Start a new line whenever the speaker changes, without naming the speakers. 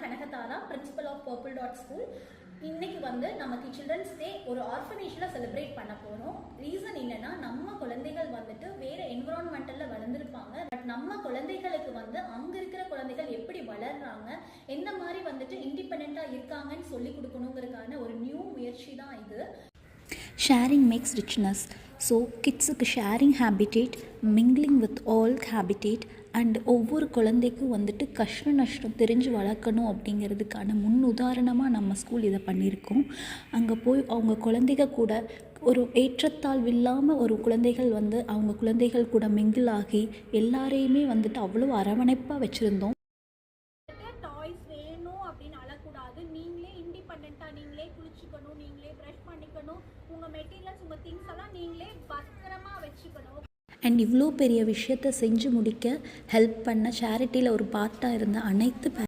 நான் Kanakadhara, principal of purple dot school. இன்னைக்கு நமக்கு சில்ட்ரன்ஸ் டே ஒரு ஆர்ஃபனேஜில் செலிப்ரேட் பண்ண போகிறோம். ரீசன் என்னன்னா, நம்ம குழந்தைகள் வேறு என்விரான்மெண்டலில் வளர்ந்துருப்பாங்க. பட் நம்ம குழந்தைகளுக்கு அங்கே இருக்கிற குழந்தைகள் எப்படி வளர்றாங்க, எந்த மாதிரி இண்டிபெண்ட்டாக இருக்காங்கன்னு சொல்லி கொடுக்கணுங்கிறதுக்கான ஒரு நியூ முயற்சி தான் இது.
Sharing makes richness. So கிட்ஸுக்கு sharing habitat, mingling with all habitat and ஒவ்வொரு குழந்தைக்கும் கஷ்ட நஷ்டம் தெரிஞ்சு வளர்க்கணும் அப்படிங்கிறதுக்கான முன் உதாரணமாக நம்ம ஸ்கூல் இதை பண்ணியிருக்கோம். அங்கே போய் அவங்க குழந்தைக கூட ஒரு ஏற்றத்தாழ்வு இல்லாமல் ஒரு குழந்தைகள் அவங்க குழந்தைகள் கூட மிங்கிள் ஆகி எல்லாரையுமே அவ்வளோ அரவணைப்பாக வச்சுருந்தோம்.
டாய்ஸ் வேணும் அப்படின்னு அழக்கூடாது. நீங்களே இண்டிபெண்ட்டாக நீங்களே குளிச்சுக்கணும், நீங்களே ப்ரஷ் பண்ணிக்கணும், உங்கள் மெட்டீரியல்ஸ் உங்கள் திங்ஸ் எல்லாம் நீங்களே பத்திரமா வச்சுக்கணும்.
அண்ட் இவ்வளோ பெரிய விஷயத்தை செஞ்சு முடிக்க ஹெல்ப் பண்ண சேரிட்டியில் ஒரு பார்ட்டாக இருந்த அனைத்து